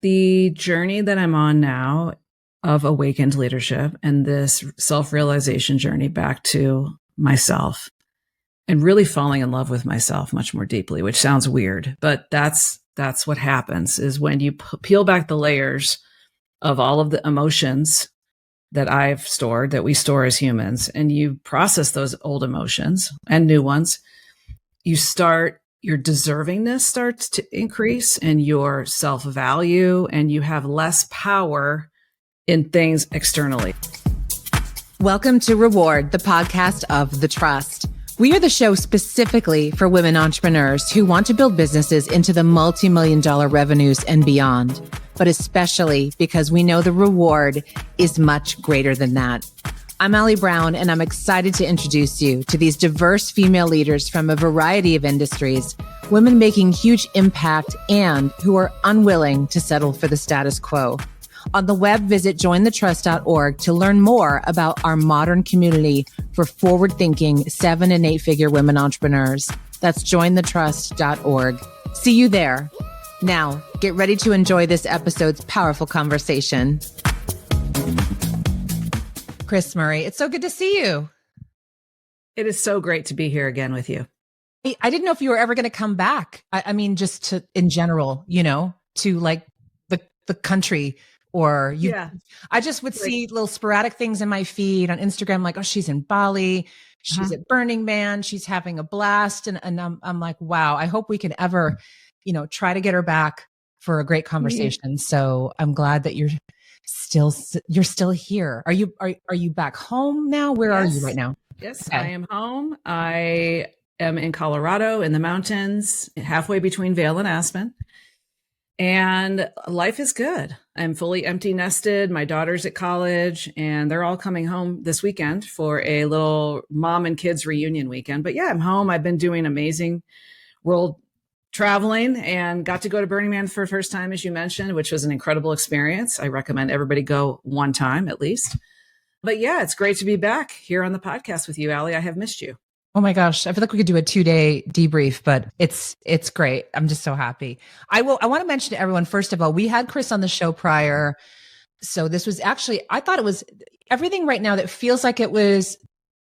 The journey that I'm on now of awakened leadership and this self-realization journey back to myself and really falling in love with myself much more deeply, which sounds weird, but that's what happens is when you peel back the layers of all of the emotions that I've stored, that we store as humans, and you process those old emotions and new ones, your deservingness starts to increase and your self-value, and you have less power in things externally. Welcome to Reward, the podcast of The Trust. We are the show specifically for women entrepreneurs who want to build businesses into the multi-million-dollar revenues and beyond, but especially because we know the reward is much greater than that. I'm Allie Brown, and I'm excited to introduce you to these diverse female leaders from a variety of industries, women making huge impact and who are unwilling to settle for the status quo. On the web, visit jointhetrust.org to learn more about our modern community for forward-thinking 7- and 8-figure women entrepreneurs. That's jointhetrust.org. See you there. Now, get ready to enjoy this episode's powerful conversation. Kris Murray, it's so good to see you. It is so great to be here again with you. I didn't know if you were ever going to come back. I mean, just to, in general, to like the country or you. Yeah. I just would see little sporadic things in my feed on Instagram, like, oh, she's in Bali, she's at Burning Man, she's having a blast. And I'm like, wow, I hope we can ever, try to get her back for a great conversation. Yeah. So I'm glad that you're still here. Are you back home now? Where are you right now? Yes, okay. I am home. I am in Colorado in the mountains, halfway between Vail and Aspen. And life is good. I'm fully empty nested. My daughter's at college and they're all coming home this weekend for a little mom and kids reunion weekend. But yeah, I'm home. I've been doing amazing world traveling and got to go to Burning Man for the first time, as you mentioned, which was an incredible experience. I recommend everybody go one time at least. But yeah, it's great to be back here on the podcast with you, Allie. I have missed you. Oh my gosh. I feel like we could do a 2-day debrief, but it's great. I'm just so happy. I want to mention to everyone, first of all, we had Kris on the show prior. So this was actually, I thought it was everything right now that feels like it was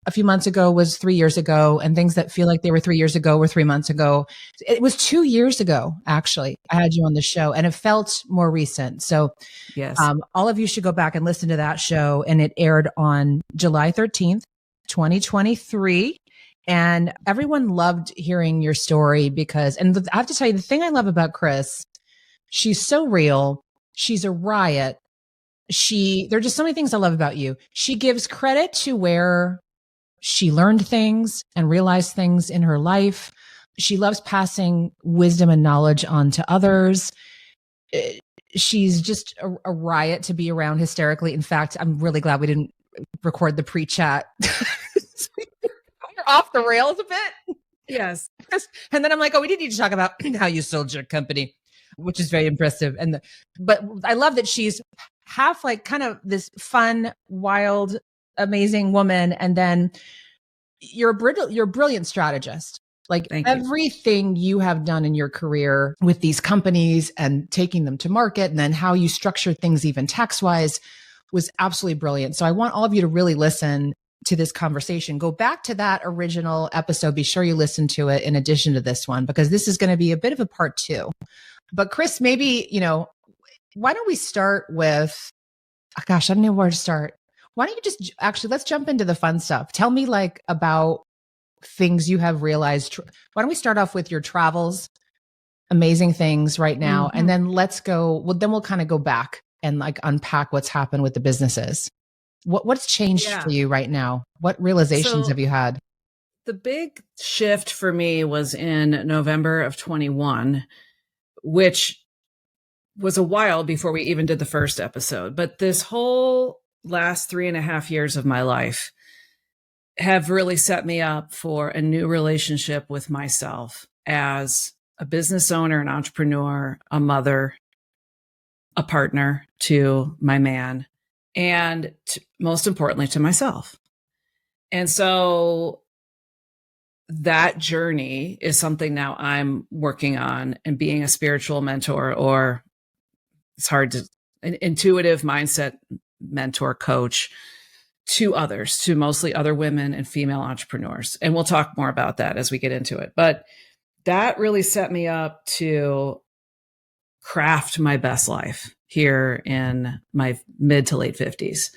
a few months ago was 3 years ago, and things that feel like they were 3 years ago were 3 months ago. It was 2 years ago, actually. I had you on the show and it felt more recent. So yes, all of you should go back and listen to that show. And it aired on July 13th, 2023. And everyone loved hearing your story because, and I have to tell you, the thing I love about Kris, she's so real. She's a riot. There are just so many things I love about you. She gives credit to where she learned things and realized things in her life. She loves passing wisdom and knowledge on to others. She's just a riot to be around hysterically. In fact, I'm really glad we didn't record the pre-chat. Off the rails a bit. Yes. And then I'm like, oh, we didn't need to talk about how you sold your company, which is very impressive. But I love that she's half like kind of this fun, wild, amazing woman. And then you're a brilliant strategist. Like everything you have done in your career with these companies and taking them to market, and then how you structure things even tax-wise was absolutely brilliant. So I want all of you to really listen to this conversation. Go back to that original episode. Be sure you listen to it in addition to this one, because this is going to be a bit of a part 2. But Kris, maybe, why don't we start with, oh gosh, I don't know where to start. Why don't you just actually, let's jump into the fun stuff. Tell me about things you have realized. Why don't we start off with your travels, amazing things right now. And then we'll kind of go back and unpack what's happened with the businesses. What's changed for you right now? What realizations have you had? The big shift for me was in November of 21, which was a while before we even did the first episode. But this whole last 3.5 years of my life have really set me up for a new relationship with myself as a business owner, an entrepreneur, a mother, a partner to my man, and most importantly, to myself. And so that journey is something now I'm working on, and being a spiritual mentor or it's hard to, an intuitive mindset mentor coach to others, to mostly other women and female entrepreneurs. And we'll talk more about that as we get into it. But that really set me up to craft my best life here in my mid to late 50s,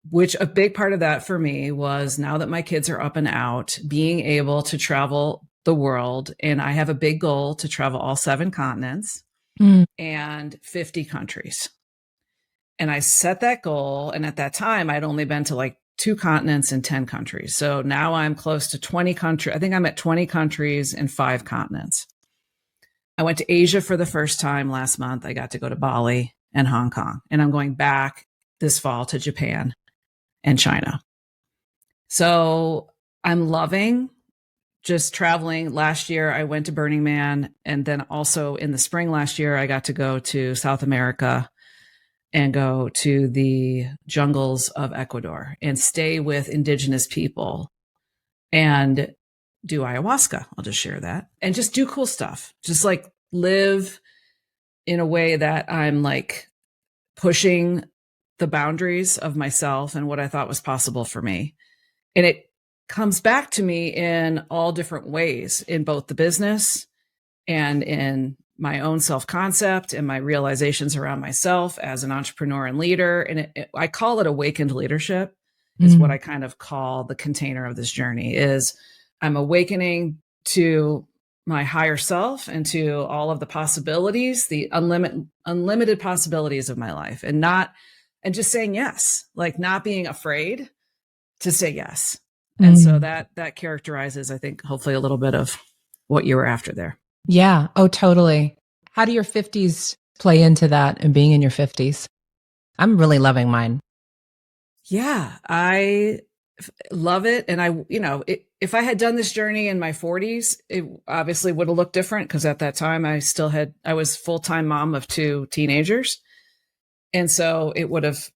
which a big part of that for me was, now that my kids are up and out, being able to travel the world. And I have a big goal to travel all 7 continents and 50 countries. And I set that goal. And at that time, I'd only been to like 2 continents and 10 countries. So now I'm close to 20 countries. I think I'm at 20 countries and 5 continents. I went to Asia for the first time last month. I got to go to Bali and Hong Kong. And I'm going back this fall to Japan and China. So I'm loving just traveling. Last year, I went to Burning Man. And then also in the spring last year, I got to go to South America and go to the jungles of Ecuador and stay with indigenous people and do ayahuasca. I'll just share that and just do cool stuff. Just like live in a way that I'm like pushing the boundaries of myself and what I thought was possible for me. And it comes back to me in all different ways, in both the business and in my own self-concept and my realizations around myself as an entrepreneur and leader. And I call it awakened leadership is what I kind of call the container of this journey. Is I'm awakening to my higher self and to all of the possibilities, the unlimited possibilities of my life, and just saying yes, like not being afraid to say yes. And so that characterizes, I think, hopefully a little bit of what you were after there. Yeah. Oh, totally. How do your 50s play into that and being in your 50s? I'm really loving mine. Yeah, I love it. And if I had done this journey in my 40s, it obviously would have looked different, because at that time I was full-time mom of 2 teenagers. And so it would have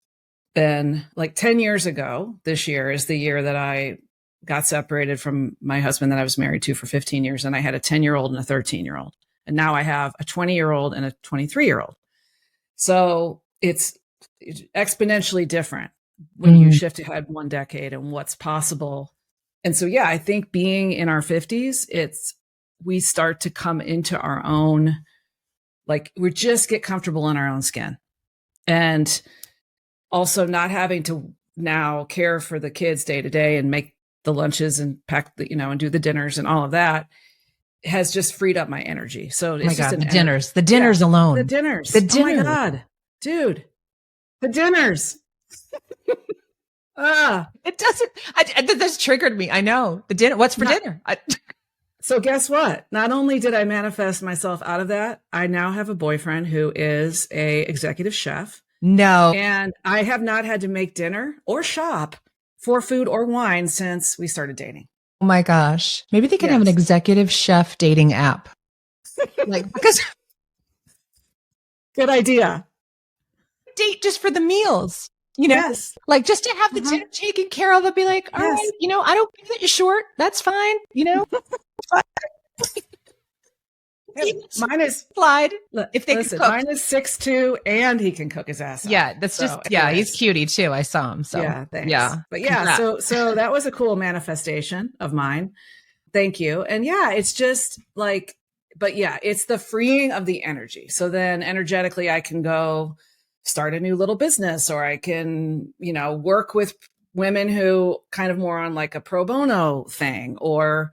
been like 10 years ago. This year is the year that I got separated from my husband that I was married to for 15 years. And I had a 10-year-old and a 13-year-old. And now I have a 20-year-old and a 23-year-old. So it's exponentially different when you shift ahead 1 decade and what's possible. And so, yeah, I think being in our 50s, we start to come into our own, like we just get comfortable in our own skin. And also not having to now care for the kids day to day and make the lunches and pack and do the dinners and all of that has just freed up my energy. So it's just the dinners alone. The dinners. Oh my God, dude, the dinners. It doesn't, that's triggered me. I know the dinner. What's for dinner? So guess what? Not only did I manifest myself out of that, I now have a boyfriend who is a executive chef. No. And I have not had to make dinner or shop for food or wine since we started dating. Oh my gosh. Maybe they can have an executive chef dating app. Because good idea. Date just for the meals, like just to have the dinner taken care of and be like, all right, I don't think that you're short. That's fine. Mine is slide. If they listen, mine is 6'2" and he can cook his ass off. Yeah, that's he's cutie too. I saw him. So yeah, thanks. Yeah. But yeah, so that was a cool manifestation of mine. Thank you. And yeah, it's just like, but yeah, it's the freeing of the energy. So then energetically I can go start a new little business, or I can, work with women who kind of more on like a pro bono thing, or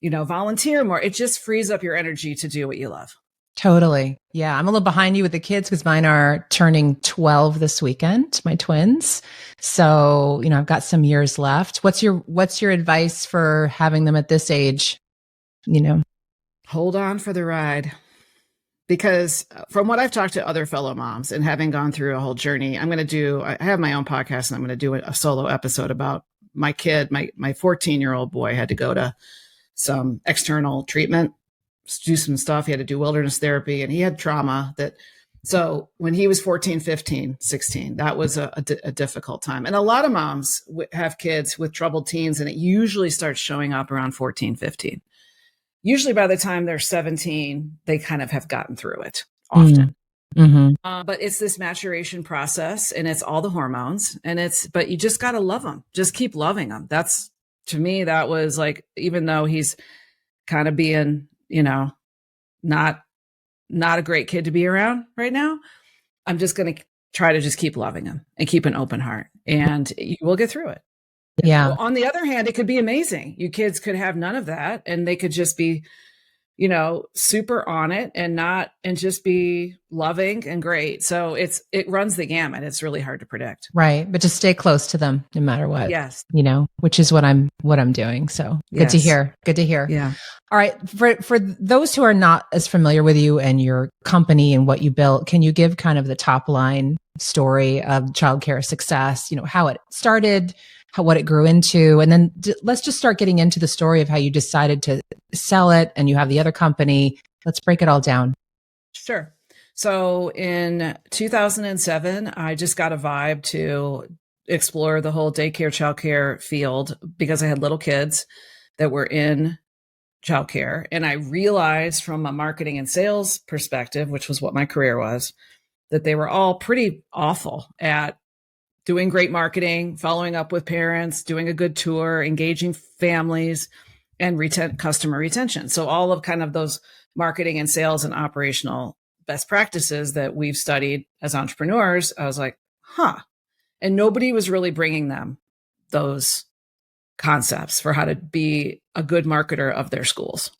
volunteer more. It just frees up your energy to do what you love. Totally. Yeah. I'm a little behind you with the kids because mine are turning 12 this weekend, my twins. So, I've got some years left. What's your advice for having them at this age? Hold on for the ride. Because from what I've talked to other fellow moms and having gone through a whole journey, I have my own podcast and I'm going to do a solo episode about my kid. My 14-year-old boy had to go to some external treatment, do some stuff. He had to do wilderness therapy and he had trauma so when he was 14, 15, 16, that was a difficult time. And a lot of moms have kids with troubled teens, and it usually starts showing up around 14, 15. Usually by the time they're 17, they kind of have gotten through it often. But it's this maturation process, and it's all the hormones, but you just got to love them. Just keep loving them. To me, that was like, even though he's kind of being, not a great kid to be around right now, I'm just going to try to just keep loving him and keep an open heart, and you will get through it. Yeah. On the other hand, it could be amazing. You kids could have none of that, and they could just be, super on it and just be loving and great. So it runs the gamut. It's really hard to predict. Right. But just stay close to them no matter what. Yes. Which is what I'm doing. So good to hear. Good to hear. Yeah. All right. For those who are not as familiar with you and your company and what you built, can you give kind of the top line story of childcare success, how it started, what it grew into, and then let's just start getting into the story of how you decided to sell it and you have the other company. Let's break it all down. Sure. So in 2007, I just got a vibe to explore the whole daycare, childcare field because I had little kids that were in childcare. And I realized from a marketing and sales perspective, which was what my career was, that they were all pretty awful at doing great marketing, following up with parents, doing a good tour, engaging families, and customer retention. So all of kind of those marketing and sales and operational best practices that we've studied as entrepreneurs, I was like, and nobody was really bringing them those concepts for how to be a good marketer of their schools.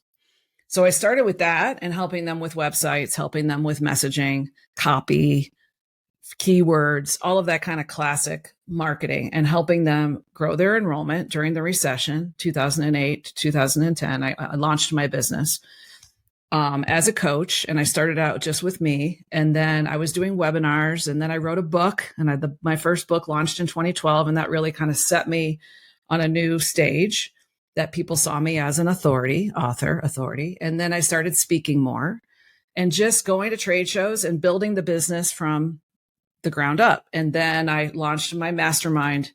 So I started with that and helping them with websites, helping them with messaging, copy, keywords, all of that kind of classic marketing, and helping them grow their enrollment during the recession, 2008 to 2010. I launched my business as a coach, and I started out just with me. And then I was doing webinars, and then I wrote a book, and my first book launched in 2012. And that really kind of set me on a new stage that people saw me as an authority. And then I started speaking more and just going to trade shows and building the business from the ground up. And then I launched my mastermind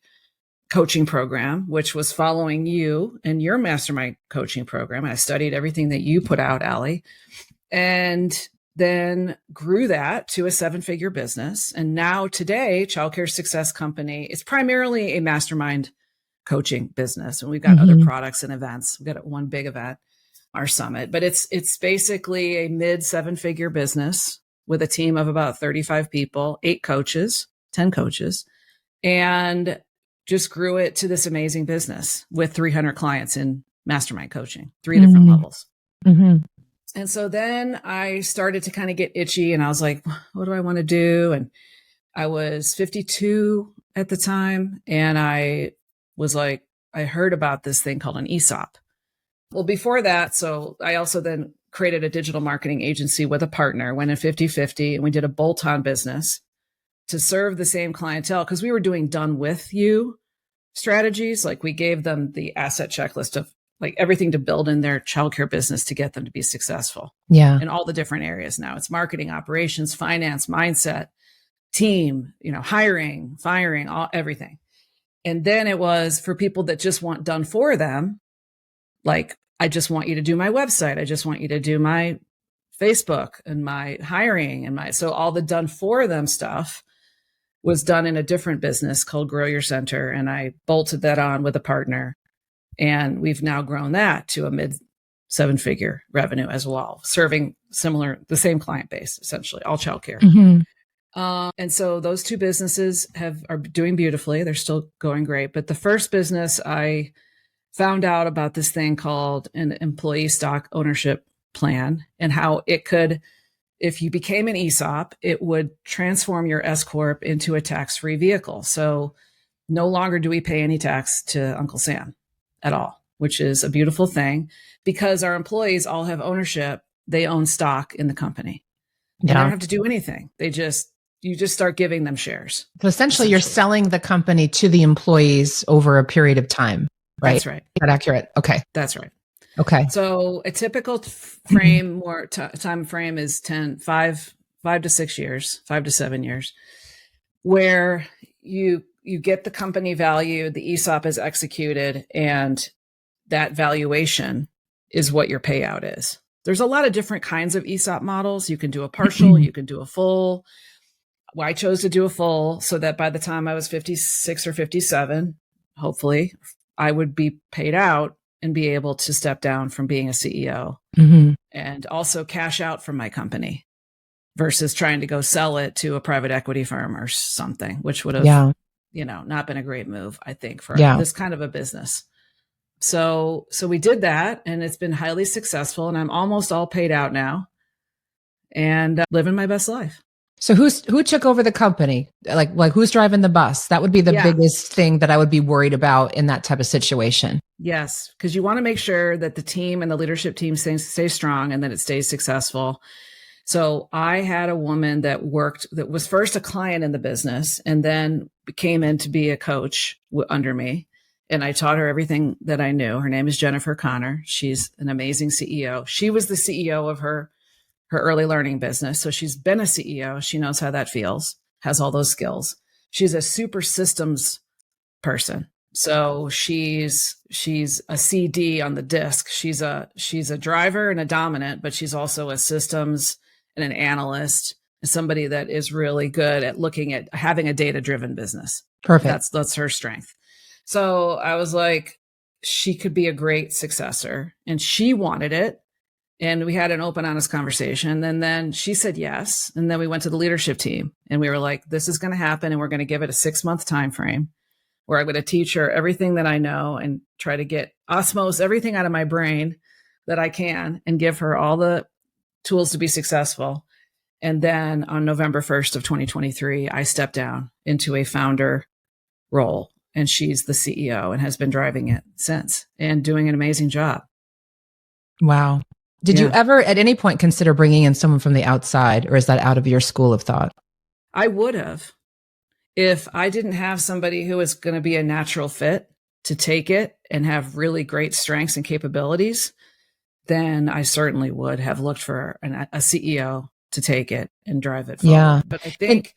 coaching program, which was following you and your mastermind coaching program. I studied everything that you put out, Allie, and then grew that to a 7-figure business. And now today, Childcare Success Company is primarily a mastermind coaching business. And we've got other products and events. We've got one big event, our summit, but it's basically a mid 7-figure business with a team of about 35 people, 10 coaches, and just grew it to this amazing business with 300 clients in mastermind coaching, 3 different levels. And so then I started to kind of get itchy, and I was like, what do I want to do? And I was 52 at the time. And I was like, I heard about this thing called an ESOP. Well, before that, so I also then created a digital marketing agency with a partner, went in 50-50, and we did a bolt-on business to serve the same clientele because we were doing done with you strategies. Like we gave them the asset checklist of like everything to build in their childcare business to get them to be successful. Yeah. In all the different areas now. It's marketing, operations, finance, mindset, team, hiring, firing, everything. And then it was for people that just want done for them. Like, I just want you to do my website. I just want you to do my Facebook and my hiring and so all the done for them stuff was done in a different business called Grow Your Center. And I bolted that on with a partner. And we've now grown that to a mid 7-figure revenue as well, serving the same client base, essentially, all childcare. And so those two businesses are doing beautifully. They're still going great. But the first business, I found out about this thing called an employee stock ownership plan and how it could, if you became an ESOP, it would transform your S Corp into a tax-free vehicle. So no longer do we pay any tax to Uncle Sam at all, which is a beautiful thing because our employees all have ownership. They own stock in the company. Yeah. They don't have to do anything. You just start giving them shares. So essentially you're selling the company to the employees over a period of time. Right. That's right. Is that accurate? Okay. That's right. Okay. So a typical frame, time frame is 5 to 6 years, 5 to 7 years, where you get the company value, the ESOP is executed, and that valuation is what your payout is. There's a lot of different kinds of ESOP models. You can do a partial, you can do a full. Well, I chose to do a full so that by the time I was 56 or 57, hopefully I would be paid out and be able to step down from being a CEO and also cash out from my company versus trying to go sell it to a private equity firm or something, which would have, not been a great move, I think, for this kind of a business. So we did that, and it's been highly successful, and I'm almost all paid out now and living my best life. So who took over the company? Like who's driving the bus? That would be the biggest thing that I would be worried about in that type of situation. Yes, because you want to make sure that the team and the leadership team stay strong and that it stays successful. So I had a woman that was first a client in the business and then came in to be a coach under me. And I taught her everything that I knew. Her name is Jennifer Connor. She's an amazing CEO. She was the CEO of her early learning business. So she's been a CEO. She knows how that feels, has all those skills. She's a super systems person. So she's a CD on the disc. She's a driver and a dominant, but she's also a systems and an analyst, and somebody that is really good at looking at having a data-driven business. Perfect. That's her strength. So I was like, she could be a great successor, and she wanted it. And we had an open, honest conversation. And then she said yes. And then we went to the leadership team and we were like, this is going to happen. And we're going to give it a 6-month time frame where I'm going to teach her everything that I know and try to get osmose everything out of my brain that I can and give her all the tools to be successful. And then on November 1st of 2023, I stepped down into a founder role, and she's the CEO and has been driving it since and doing an amazing job. Wow. Did you ever at any point consider bringing in someone from the outside, or is that out of your school of thought? I would have, if I didn't have somebody who is going to be a natural fit to take it and have really great strengths and capabilities, then I certainly would have looked for a CEO to take it and drive it forward. Yeah. But I think,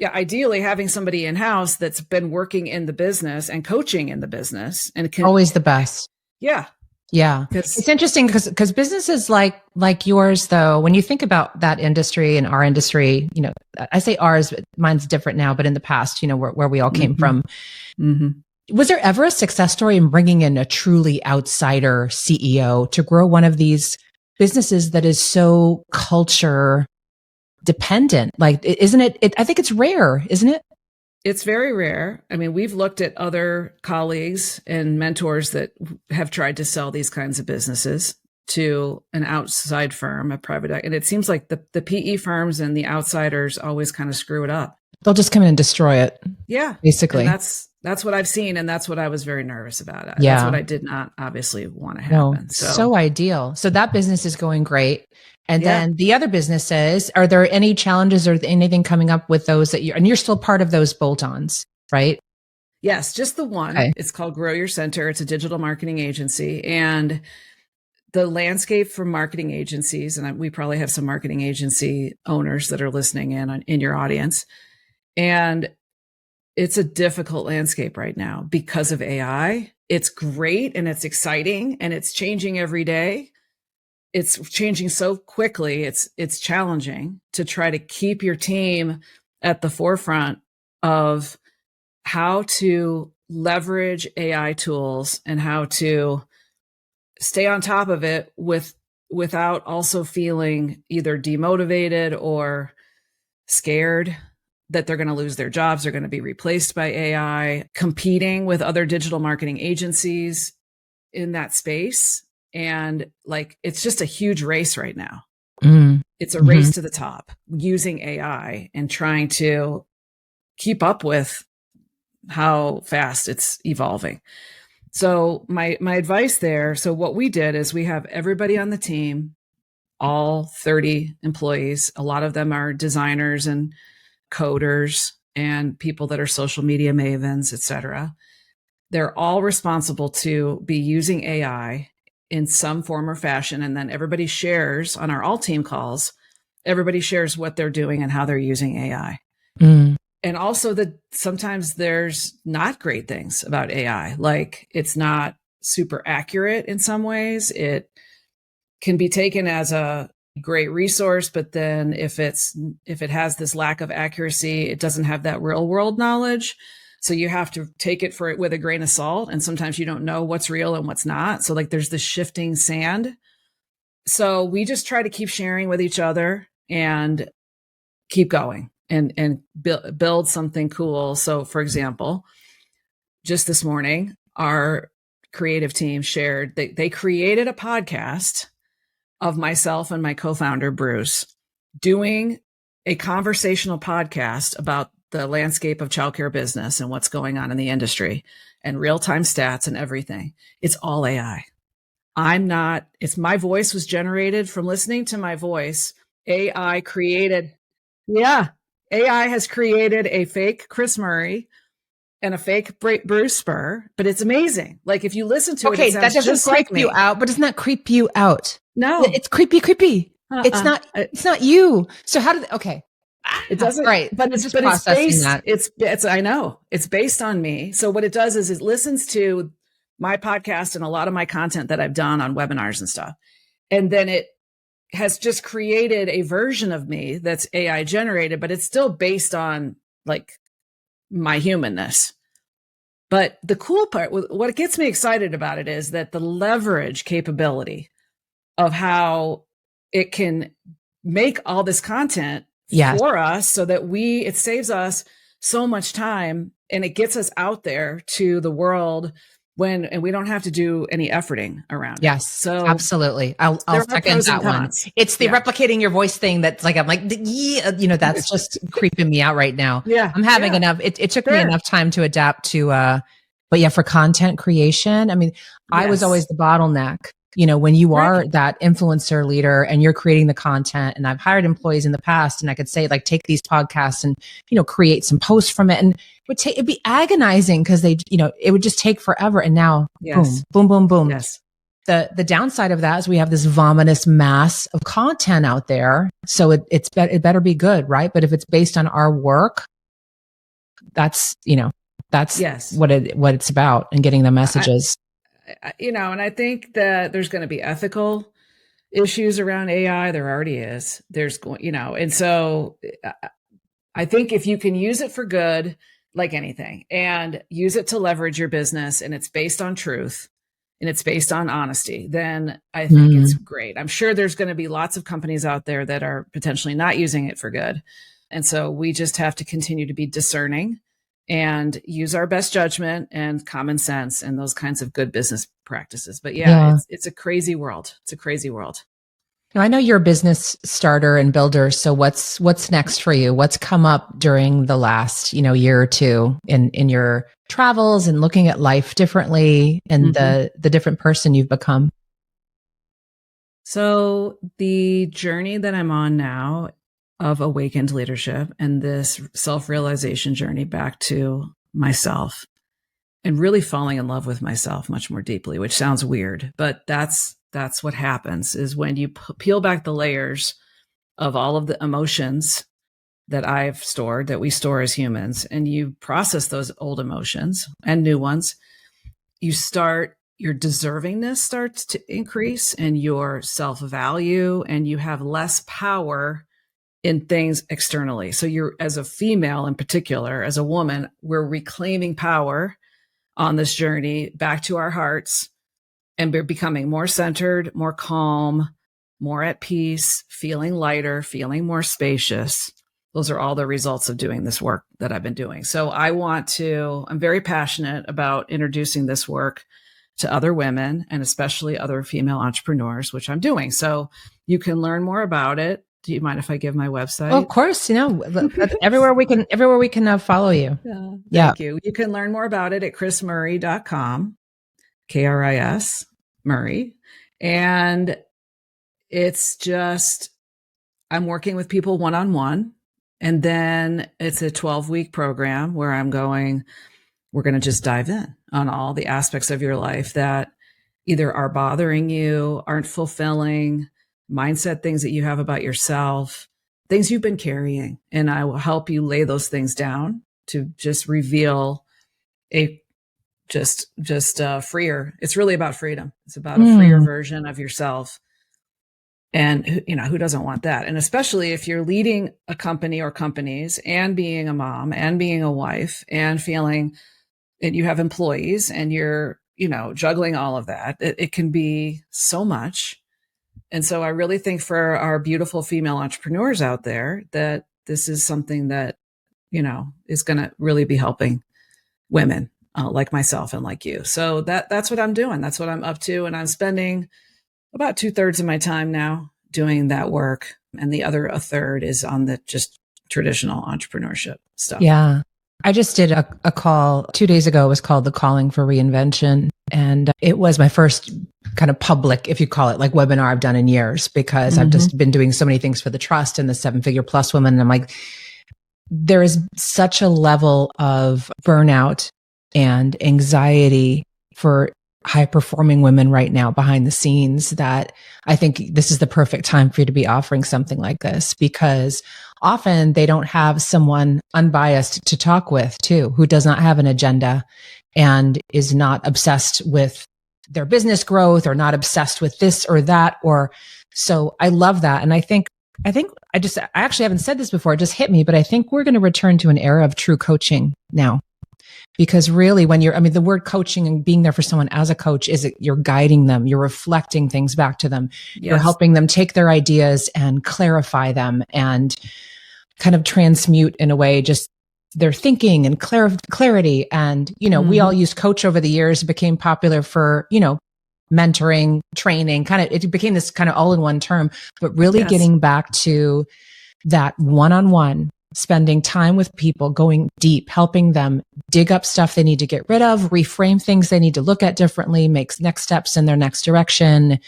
ideally having somebody in-house that's been working in the business and coaching in the business and can always the best. Yeah. Yeah. It's interesting because businesses like yours, though, when you think about that industry and our industry, I say ours, but mine's different now, but in the past, where we all came from. Was there ever a success story in bringing in a truly outsider CEO to grow one of these businesses that is so culture dependent? Like, isn't it? I think it's rare, isn't it? It's very rare. I mean, we've looked at other colleagues and mentors that have tried to sell these kinds of businesses to an outside firm, a private, and it seems like the PE firms and the outsiders always kind of screw it up. They'll just come in and destroy it. Yeah. Basically. And that's what I've seen. And that's what I was very nervous about. Yeah. That's what I did not obviously want to happen. No, so ideal. So that business is going great. And then the other businesses, are there any challenges or anything coming up with those that you're still part of those bolt-ons, right? Yes, just the one. Okay. It's called Grow Your Center. It's a digital marketing agency. And the landscape for marketing agencies, and we probably have some marketing agency owners that are listening in your audience. And it's a difficult landscape right now because of AI. It's great and it's exciting and it's changing every day. It's changing so quickly. It's challenging to try to keep your team at the forefront of how to leverage AI tools and how to stay on top of it without also feeling either demotivated or scared that they're going to lose their jobs, they're going to be replaced by AI, competing with other digital marketing agencies in that space. And it's just a huge race right now. It's a race to the top using AI and trying to keep up with how fast it's evolving. So my advice there, so what we did is we have everybody on the team, all 30 employees. A lot of them are designers and coders and people that are social media mavens, et cetera. They're all responsible to be using AI in some form or fashion. And then everybody shares on our all team calls, everybody shares what they're doing and how they're using AI. And also that sometimes there's not great things about AI. Like it's not super accurate in some ways. can be taken as a great resource, but then if it has this lack of accuracy, it doesn't have that real world knowledge. So you have to take it with a grain of salt. And sometimes you don't know what's real and what's not. So like there's this shifting sand. So we just try to keep sharing with each other and keep going and build something cool. So for example, just this morning, our creative team shared they created a podcast of myself and my co-founder, Bruce, doing a conversational podcast about the landscape of childcare business and what's going on in the industry and real-time stats and everything. It's all AI. My voice was generated from listening to my voice. AI has created a fake Kris Murray and a fake Bruce Spur, but it's amazing. Like if you listen to it sounds that doesn't just creep like me. you out, but doesn't that creep you out? No, it's creepy. It's not you. So how did, okay. It doesn't, right. but it's based, that. It's, I know it's based on me. So what it does is it listens to my podcast and a lot of my content that I've done on webinars and stuff. And then it has just created a version of me that's AI generated, but it's still based on like my humanness. But the cool part, what gets me excited about it is that the leverage capability of how it can make all this content for us so that it saves us so much time and it gets us out there to the world and we don't have to do any efforting around it. Yes, so absolutely. I'll second that one. It's the replicating your voice thing that's like, I'm like, that's just creeping me out right now. Yeah. I'm having enough. It took me enough time to adapt to, but yeah, for content creation, I mean, I was always the bottleneck. When you are that influencer leader and you're creating the content, and I've hired employees in the past and I could say like, take these podcasts and, create some posts from it. And it'd be agonizing because it would just take forever. And now boom. Yes. The downside of that is we have this vomitous mass of content out there. So it better be good. Right. But if it's based on our work, that's what it's about and getting the messages. And I think that there's going to be ethical issues around AI. There already is. And so I think if you can use it for good, like anything, and use it to leverage your business and it's based on truth and it's based on honesty, then I think it's great. I'm sure there's going to be lots of companies out there that are potentially not using it for good. And so we just have to continue to be discerning and use our best judgment and common sense and those kinds of good business practices. But it's a crazy world. It's a crazy world. Now, I know you're a business starter and builder. So what's next for you? What's come up during the last, year or two in your travels and looking at life differently and the different person you've become? So the journey that I'm on now of awakened leadership and this self-realization journey back to myself and really falling in love with myself much more deeply, which sounds weird, but that's what happens is when you peel back the layers of all of the emotions that I've stored, that we store as humans, and you process those old emotions and new ones, your deservingness starts to increase and your self-value, and you have less power in things externally. So you're, as a female in particular, as a woman, we're reclaiming power on this journey back to our hearts, and we're becoming more centered, more calm, more at peace, feeling lighter, feeling more spacious. Those are all the results of doing this work that I've been doing. So I'm very passionate about introducing this work to other women and especially other female entrepreneurs, which I'm doing. So you can learn more about it. Do you mind if I give my website? Oh, of course. Everywhere we can follow you. Thank you. You can learn more about it at krismurray.com, KRIS Murray. And it's just, I'm working with people one-on-one. And then it's a 12-week program where we're going to just dive in on all the aspects of your life that either are bothering you, aren't fulfilling, mindset things that you have about yourself, things you've been carrying. And I will help you lay those things down to just reveal a freer. It's really about freedom. It's about a freer version of yourself And, who doesn't want that? And especially if you're leading a company or companies and being a mom and being a wife and feeling that you have employees and you're, juggling all of that, it can be so much. And so I really think for our beautiful female entrepreneurs out there that this is something that, is going to really be helping women like myself and like you. So that's what I'm doing. That's what I'm up to. And I'm spending about 2/3 of my time now doing that work. And the other 1/3 is on the just traditional entrepreneurship stuff. Yeah. I just did a call 2 days ago. It was called The Calling for Reinvention. And it was my first kind of public, if you call it, like webinar I've done in years, because I've just been doing so many things for the trust and the 7-figure plus women. And I'm like, there is such a level of burnout and anxiety for high performing women right now behind the scenes that I think this is the perfect time for you to be offering something like this, because often they don't have someone unbiased to talk with too, who does not have an agenda and is not obsessed with their business growth or not obsessed with this or that. Or so I love that. And I think I actually haven't said this before. It just hit me, but I think we're going to return to an era of true coaching now. Because really the word coaching and being there for someone as a coach is you're guiding them, you're reflecting things back to them. Yes. You're helping them take their ideas and clarify them and kind of transmute in a way, just their thinking and clarity. And, we all used coach over the years. It became popular for, mentoring, training, it became this kind of all-in-one term, but really getting back to that one-on-one, spending time with people, going deep, helping them dig up stuff they need to get rid of, reframe things they need to look at differently, make next steps in their next direction.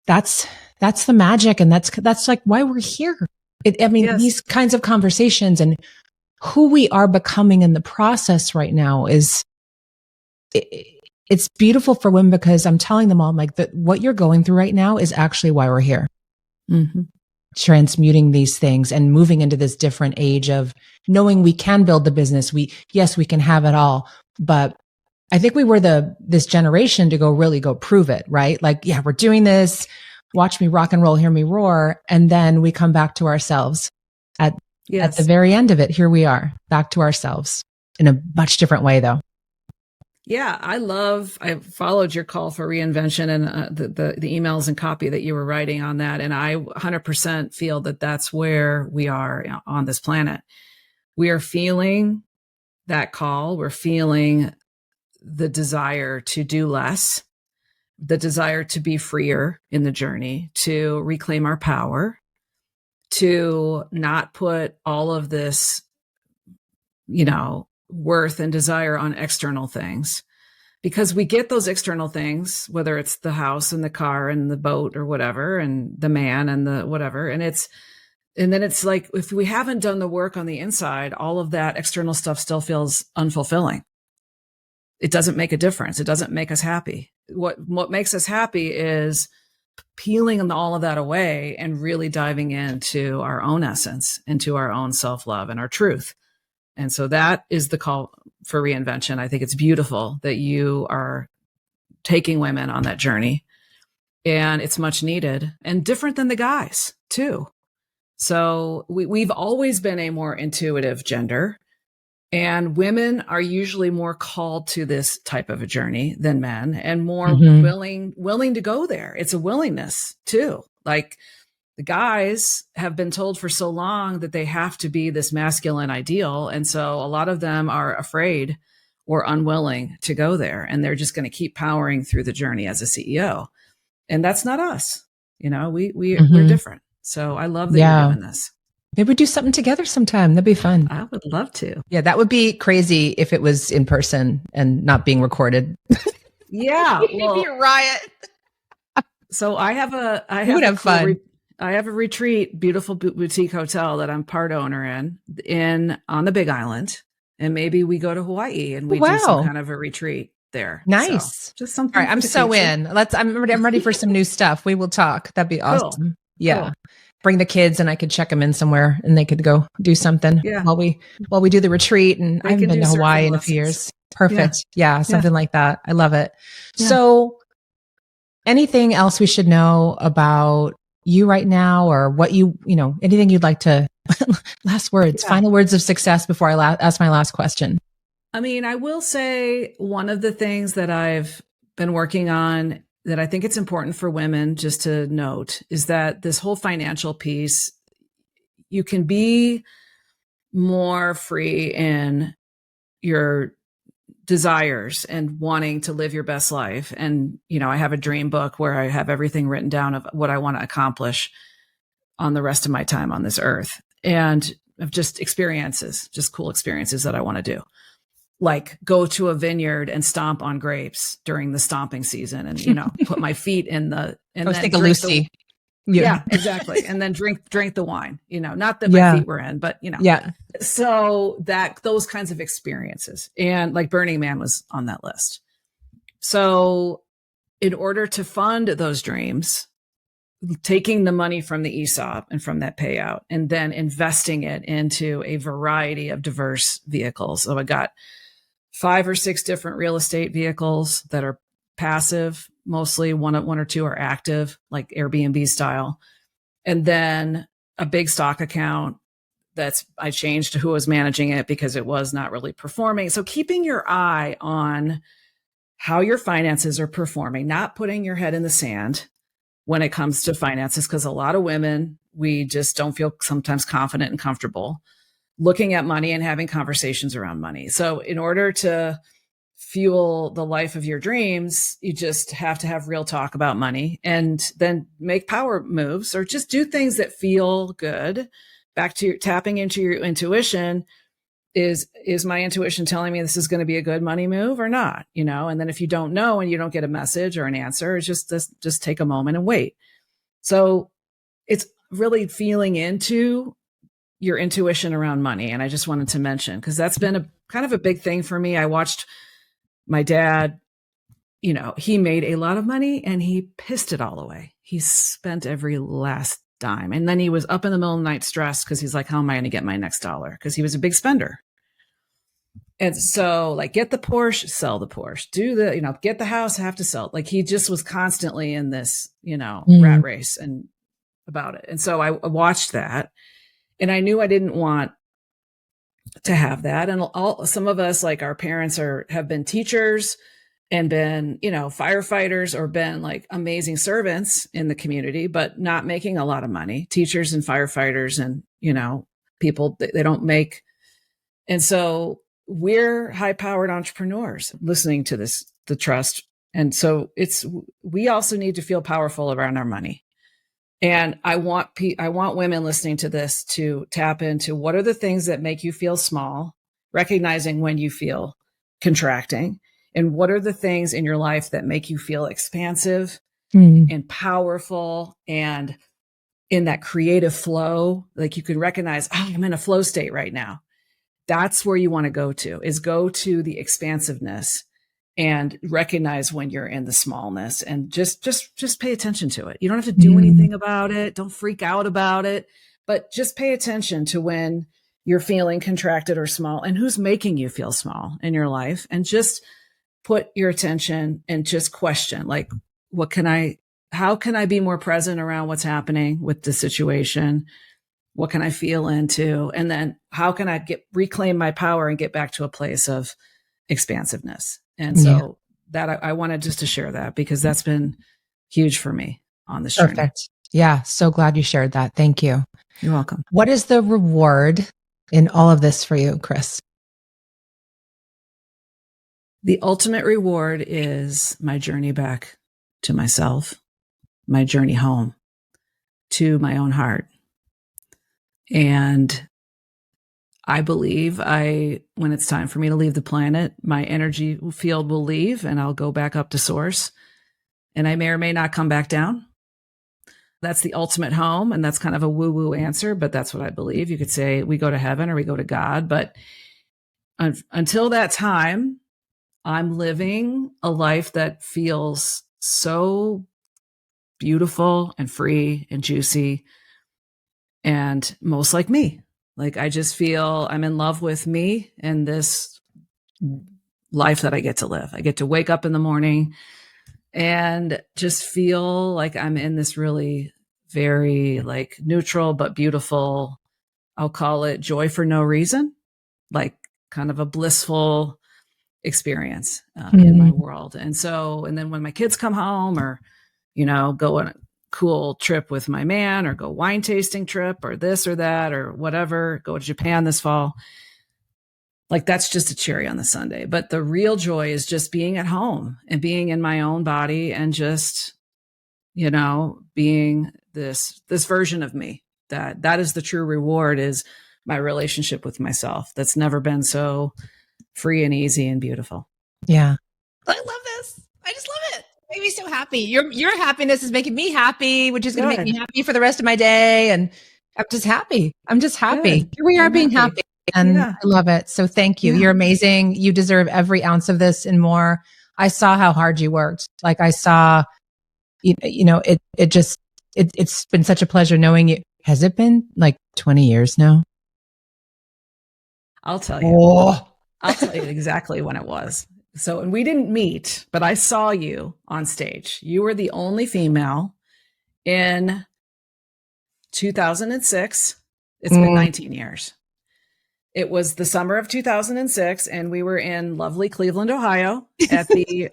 That's the magic. And that's like why we're here. These kinds of conversations and who we are becoming in the process right now it's beautiful for women, because I'm telling them all, like, that what you're going through right now is actually why we're here. Mm-hmm. Transmuting these things and moving into this different age of knowing we can build the business. We can have it all. But I think we were this generation to go prove it, right? Like, yeah, we're doing this. Watch me rock and roll, hear me roar. And then we come back to ourselves at the very end of it. Here we are back to ourselves in a much different way though. Yeah, I followed your call for reinvention and the emails and copy that you were writing on that. And I 100% feel that that's where we are on this planet. We are feeling that call. We're feeling the desire to do less, the desire to be freer in the journey, to reclaim our power, to not put all of this, worth and desire on external things, because we get those external things, whether it's the house and the car and the boat or whatever, and the man and the whatever. And then it's like, if we haven't done the work on the inside, all of that external stuff still feels unfulfilling. It doesn't make a difference. It doesn't make us happy. What makes us happy is peeling all of that away and really diving into our own essence, into our own self-love and our truth. And so that is the call for reinvention. I think it's beautiful that you are taking women on that journey, and it's much needed and different than the guys too. So we've always been a more intuitive gender, and women are usually more called to this type of a journey than men, and more willing to go there. It's a willingness too. Like, the guys have been told for so long that they have to be this masculine ideal. And so a lot of them are afraid or unwilling to go there. And they're just going to keep powering through the journey as a CEO. And that's not us. We're different. So I love that you're doing this. Maybe we do something together sometime. That'd be fun. I would love to. Yeah, that would be crazy if it was in person and not being recorded. Yeah. Well, it'd be a riot. So I have fun. I have a retreat, beautiful boutique hotel that I'm part owner in on the Big Island. And maybe we go to Hawaii and we do some kind of a retreat there. Nice. So, just something. All right, I'm so in. I'm ready for some new stuff. We will talk. That'd be awesome. Cool. Yeah. Cool. Bring the kids and I could check them in somewhere and they could go do something while we do the retreat. And I haven't been to Hawaii in a few years. Perfect. Yeah. Something like that. I love it. Yeah. So anything else we should know about you right now, or what anything you'd like to, last words, final words of success before I ask my last question. I mean, I will say one of the things that I've been working on that I think it's important for women just to note is that this whole financial piece, you can be more free in your desires and wanting to live your best life. And, I have a dream book where I have everything written down of what I want to accomplish on the rest of my time on this earth, and of just experiences, just cool experiences that I want to do. Like go to a vineyard and stomp on grapes during the stomping season and, put my feet in the, and I was thinking Lucy. Yeah, exactly. And then drink the wine, not that my feet were in, but Yeah. So those kinds of experiences, and like Burning Man was on that list. So in order to fund those dreams, taking the money from the ESOP and from that payout and then investing it into a variety of diverse vehicles. So I got 5 or 6 different real estate vehicles that are passive, mostly one or two are active, like Airbnb style. And then a big stock account I changed to who was managing it because it was not really performing. So keeping your eye on how your finances are performing, not putting your head in the sand when it comes to finances, because a lot of women, we just don't feel sometimes confident and comfortable looking at money and having conversations around money. So in order to fuel the life of your dreams, you just have to have real talk about money and then make power moves or just do things that feel good. Back to tapping into your intuition. Is my intuition telling me this is going to be a good money move or not? And then if you don't know and you don't get a message or an answer, it's just take a moment and wait. So it's really feeling into your intuition around money. And I just wanted to mention, because that's been a kind of a big thing for me. I watched my dad, he made a lot of money and he pissed it all away. He spent every last dime. And then he was up in the middle of the night stressed because he's like, how am I going to get my next dollar? Because he was a big spender. And so like, get the Porsche, sell the Porsche, do the, get the house, have to sell. Like he just was constantly in this, rat race and about it. And so I watched that and I knew I didn't want to have that. And some of us, like our parents have been teachers and been, firefighters or been like amazing servants in the community, but not making a lot of money. Teachers and firefighters and, people, they don't make. And so we're high powered entrepreneurs listening to the trust. And so we also need to feel powerful around our money. And I want women listening to this to tap into what are the things that make you feel small, recognizing when you feel contracting. And what are the things in your life that make you feel expansive and powerful and in that creative flow? Like you can recognize, I'm in a flow state right now. That's where you want to go to the expansiveness and recognize when you're in the smallness and just pay attention to it. You don't have to do anything about it. Don't freak out about it, but just pay attention to when you're feeling contracted or small and who's making you feel small in your life, and just put your attention and just question, like, how can I be more present around what's happening with the situation? What can I feel into? And then how can I reclaim my power and get back to a place of expansiveness? And so that I wanted just to share that because that's been huge for me on this journey. Perfect. Yeah. So glad you shared that. Thank you. You're welcome. What is the reward in all of this for you, Kris? The ultimate reward is my journey back to myself, my journey home to my own heart. And I believe when it's time for me to leave the planet, my energy field will leave and I'll go back up to source, and I may or may not come back down. That's the ultimate home. And that's kind of a woo-woo answer, but that's what I believe. You could say we go to heaven or we go to God, but until that time, I'm living a life that feels so beautiful and free and juicy and most like me. Like I just feel I'm in love with me and this life that I get to live. I get to wake up in the morning and just feel like I'm in this really very like neutral but beautiful. I'll call it joy for no reason, like kind of a blissful experience in my world. And then when my kids come home or, go on a cool trip with my man or go wine tasting trip or this or that or whatever, go to Japan this fall, like that's just a cherry on the sundae. But the real joy is just being at home and being in my own body and just, being this version of me. That is the true reward, is my relationship with myself. That's never been so free and easy and beautiful. Yeah. I love this. I just love it. It makes me so happy. Your happiness is making me happy, which is going to make me happy for the rest of my day. And I'm just happy. Good. Here we are being happy. And I love it. So thank you. You're amazing. You deserve every ounce of this and more. I saw how hard you worked. Like I saw, it's been such a pleasure knowing you. Has it been like 20 years now? I'll tell you. I'll tell you exactly when it was. So, and we didn't meet, but I saw you on stage. You were the only female in 2006. It's been 19 years. It was the summer of 2006, and we were in lovely Cleveland, Ohio at the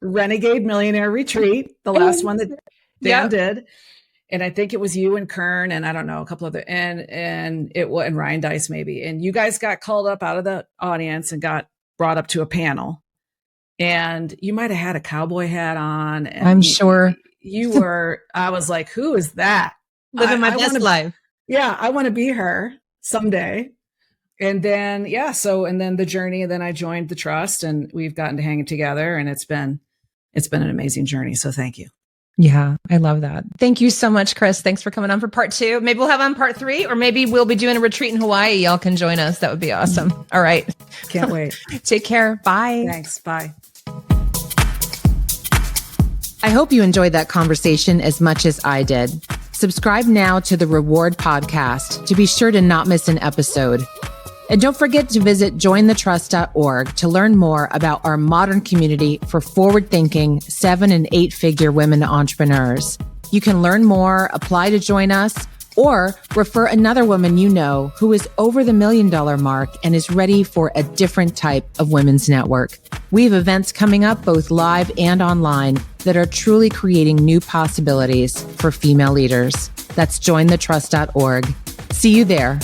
Renegade Millionaire Retreat, the last one that Dan did. And I think it was you and Kern and I don't know, a couple other, and Ryan Dice maybe. And you guys got called up out of the audience and got brought up to a panel. And you might have had a cowboy hat on. And I'm sure you were. I was like, who is that? Living my best life. Yeah, I want to be her someday. And then, and then the journey, then I joined the trust and we've gotten to hang together, and it's been an amazing journey. So thank you. Yeah, I love that. Thank you so much, Kris. Thanks for coming on for part 2. Maybe we'll have on part 3, or maybe we'll be doing a retreat in Hawaii. Y'all can join us. That would be awesome. All right. Can't wait. Take care. Bye. Thanks. Bye. I hope you enjoyed that conversation as much as I did. Subscribe now to the Reward Podcast to be sure to not miss an episode. And don't forget to visit jointhetrust.org to learn more about our modern community for forward-thinking 7- and 8-figure women entrepreneurs. You can learn more, apply to join us, or refer another woman you know who is over the $1 million mark and is ready for a different type of women's network. We have events coming up both live and online that are truly creating new possibilities for female leaders. That's jointhetrust.org. See you there.